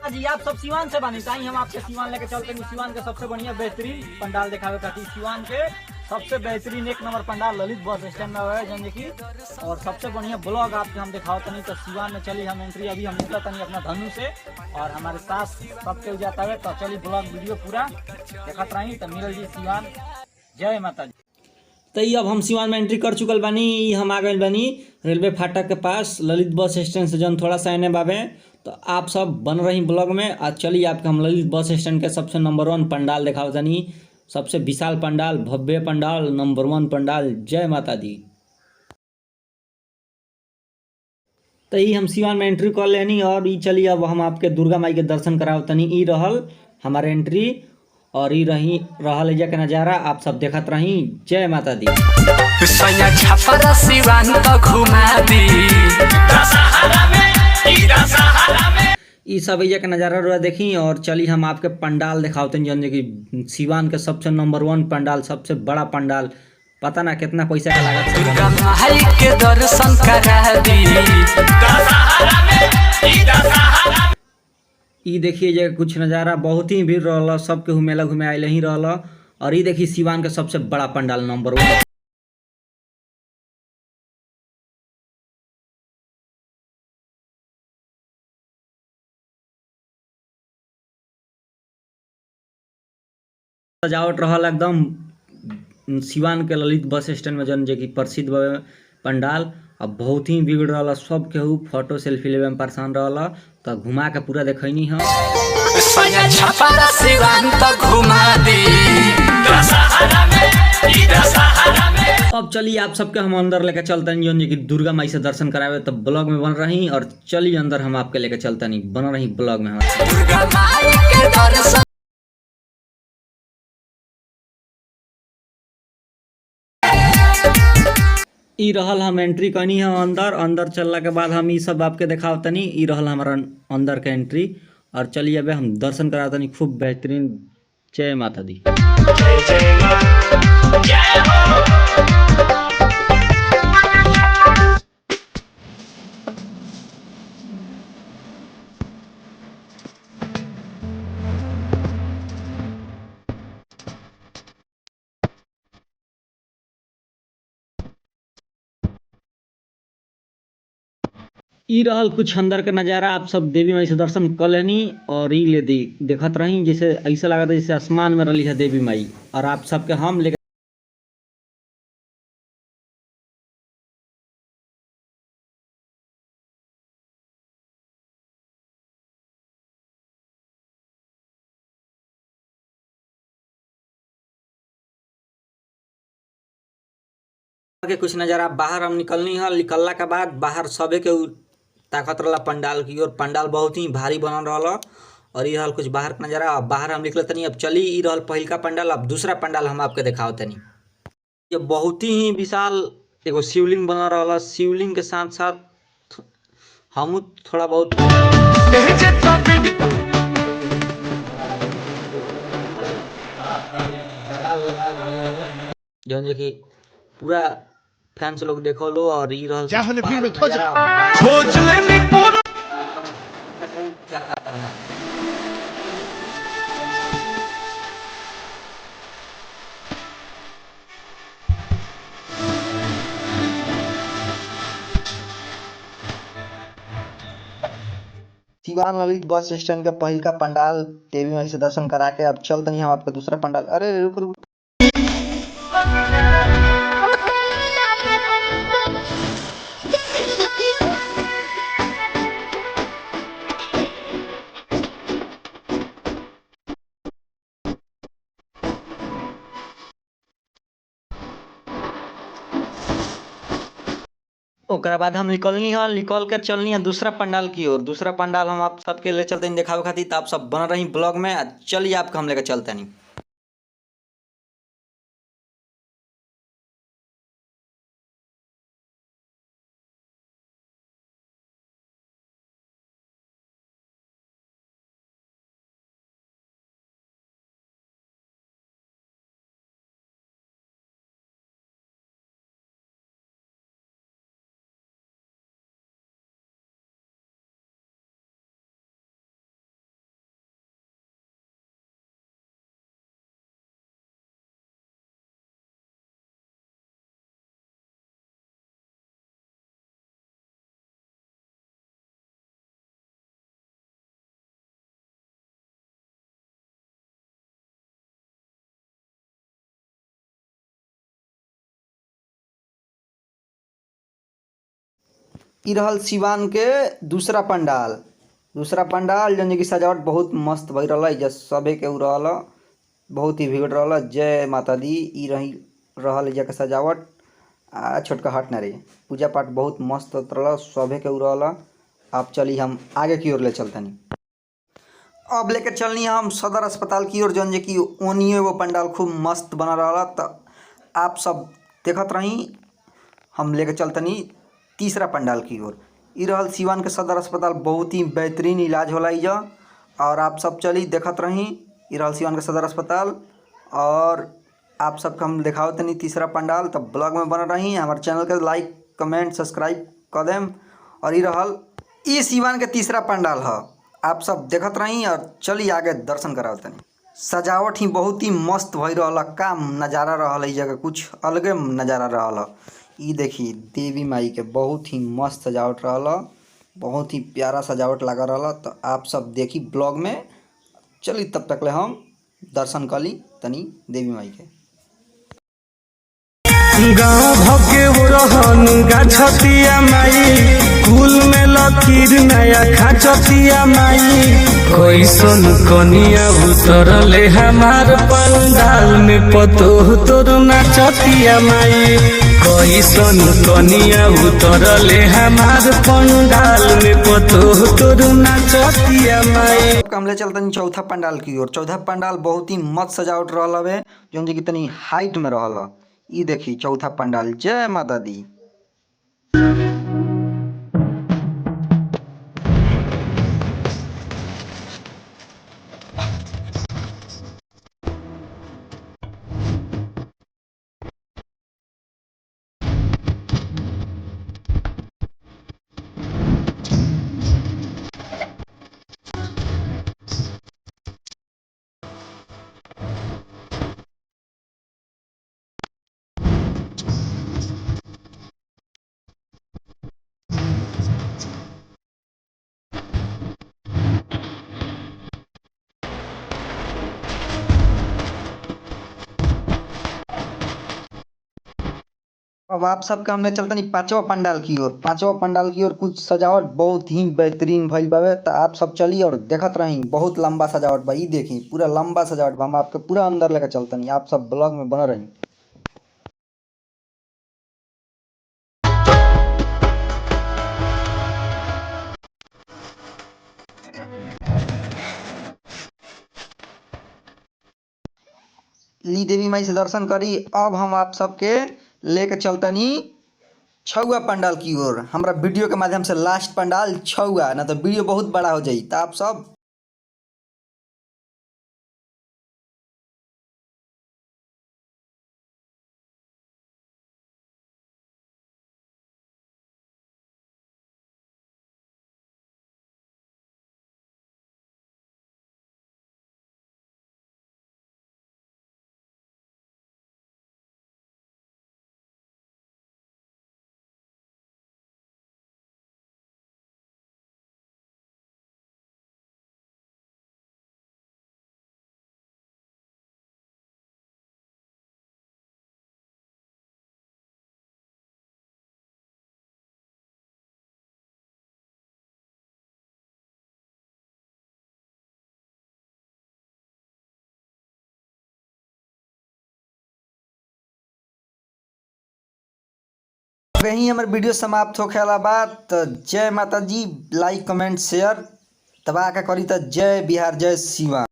जी आप सब सिवान से बानी ताई हम आपके सिवान लेके चलते हैं। सिवान के सबसे बढ़िया बेहतरीन पंडाल दिखावे खातिर सिवान के सबसे बेहतरीन एक number pandal Lalit bus stand में है जन की। और सबसे बढ़िया ब्लॉग आपके हम दिखाओ तनी तो सिवान में चली हम एंट्री अभी हम निकल तनी अपना धनु से और हमारे साथ सबके जाता है तो चली ब्लॉग वीडियो पूरा देखत रही तो मिलल जी सिवान। जय माता जी। तो ये अब हम सिवान में एंट्री कर चुकल बानी। हम आ गए बानी रेलवे फाटक के पास ललित बस स्टैंड से जन थोड़ा सा एने बाबे तो आप सब बन रही ब्लॉग में। आज चलिए आपके हम ललित बस स्टैंड के सबसे नंबर 1 पंडाल दिखाओ तनी। सबसे विशाल पंडाल, भव्य पंडाल, नंबर 1 पंडाल। जय माता दी। तो ये हम सिवान में एंट्री कर लेनी और ये चलिए अब हम आपके दुर्गा माई के दर्शन कराओ तनी। ई रहल हमारे एंट्री और ई रही रहल एजा के नजारा आप सब देखत रही। जय माता दी। ई सब एजा के नजारा रुआ देखी और चली हम आपके पंडाल दिखाते हैं जन की सिवान के सबसे नंबर 1 पंडाल, सबसे बड़ा पंडाल। पता ना कितना पैसा का लागत दुर्गा माई के दर्शन करा दी। ई देखिए जे कुछ नज़ारा बहुत ही भीड़ रहला, सबके मेला घूमे आए ही रहला। और ये देखिए सिवान के सबसे बड़ा पंडाल नंबर 1। सजावट रहल एकदम सिवान के ललित बस स्टैंड में जन जे की प्रसिद्ध पंडाल। अब बहुत ही भीड़ रहला, सब केहू फोटो सेल्फी लेवे में परेशान रहला तो घुमा के पूरा देखनी हम। अब चलिए आप सबके हम अंदर लेके चलते हैं जन की दुर्गा माई से दर्शन करावे तो ब्लॉग में बन रही। और चलिए अंदर हम आपके लेके चलते नहीं बन रही ब्लॉग में दुर्गा माई के दर्शन। ई रहल हम एंट्री करनी है अंदर। अंदर चलने के बाद हम ई सब आपके दिखाओ तनी। ई रहल हमारा अंदर के एंट्री और चलिए अब हम दर्शन करा तनी खूब बेहतरीन। जय माता दी। जय जय मां जय हो। ई रहल कुछ अंदर के नज़ारा आप सब देवी माई से दर्शन कर लेनी और ई ले देखत रही जैसे ऐसा लगा था जैसे आसमान में रही है देवी माई। और आप सबके हम लेके के कुछ नज़ारा बाहर हम निकलनी है। निकलला के बाद बाहर सबे के ताकत रहा पंडाल की और पंडाल बहुत ही भारी बनल रहा। और ये कुछ बाहर का नज़ारा। बाहर हम निकले तनी। अब चली ई रहल पहिल का पंडाल। अब दूसरा पंडाल हम आपके दिखाओ तनी। ये बहुत ही विशाल एगो शिवलिंग बना रहा। शिवलिंग के साथ साथ हम थोड़ा बहुत जौन जे कि पूरा फैंस लोग देखो लो। और ई रहल सिवान ललित बस स्टैंड का पहिल का पंडाल देवी माई से दर्शन करा के अब चलते हैं हम आपका दूसरा पंडाल। अरे रुक रुक। ओकरा बाद हम निकलनी है। निकल कर चलनी है दूसरा पंडाल की ओर। दूसरा पंडाल हम आप सबके ले चलते हैं दिखावे खातिर। तो आप सब बन रही ब्लॉग में। चलिए आपको हम लेकर चलते नहीं। ई रहल सिवान के दूसरा पंडाल जौन की सजावट बहुत मस्त भई रहल। सभे के रहल, बहुत ही भीड़ रहल। जय माता दी। ई रही रहल एजा के सजावट। आ छोटका हट न रे, पूजा पाठ बहुत मस्त होत रहल, सभे के रहल। अब चली हम आगे की ओर ले चलतनी। अब लेके चलनी हम सदर अस्पताल की ओर, जौन जे कि ओनिए वो पंडाल खूब मस्त बना रहा। तो आप सब देखत रही, हम लेके चलतनी तीसरा पंडाल की ओर। ई रहल सिवान के सदर अस्पताल, बहुत ही बेहतरीन इलाज होला इजा। और आप सब चली देखत रही। ई रहल सिवान के सदर अस्पताल, और आप सबके हम दिखाओ तनी तीसरा पंडाल। तब ब्लॉग में बना रही, हमारे चैनल के लाइक कमेंट सब्सक्राइब कर देम। और ई रहल ई सिवान के तीसरा पंडाल है, आप सब देखत रही। और चली आगे दर्शन कराओ तनी। सजावट ही बहुत ही मस्त भई रहल, का नज़ारा रहल। इस जगह कुछ अलगे नज़ारा रहल। ई देखी देवी माई के बहुत ही मस्त सजावट रहल, बहुत ही प्यारा सजावट लगा रहल। तो आप सब देखी ब्लॉग में। चली तब तक ले हम दर्शन कर ली तनी देवी माई के। गाँव भके रहन गाछतिया माई, कुल में लकीर नया खाचतिया माई। कैसन कनिया उतरले हमार पंडाल में, पतो तोर नाचतिया माई। कैसन कनिया उतरले हमार पंडाल में, पतो तोर नाचतिया माई। हम ले चलतनी चौथा पंडाल की ओर। चौथा पंडाल बहुत ही मस्त सजावट रहल हवे, जौन कि तनी हाइट में रहल। ई देखी चौथा पंडाल। जय माता दी। अब आप सबके हमने चलतनी पांचवा पंडाल की ओर। पांचवा पंडाल की ओर कुछ सजावट बहुत ही बेहतरीन भइल बावे। तो आप सब चली और देखत रही, बहुत लंबा सजावट बा। ई देखी पूरा लंबा सजावट बा। हम आपके पूरा अंदर लेकर चलतनी, आप सब ब्लॉग में बना रही। ली देवी माई से दर्शन करी। अब हम आप सबके लेके चलतनी छौआ पंडाल की ओर। हमरा वीडियो के माध्यम से लास्ट पंडाल छौआ, ना तो वीडियो बहुत बड़ा हो जाई। तो आप सब वही हमारे वीडियो समाप्त होखे वाला बात। तो जय माता जी। लाइक कमेंट शेयर दबा के करी। तो जय बिहार, जय शिवा।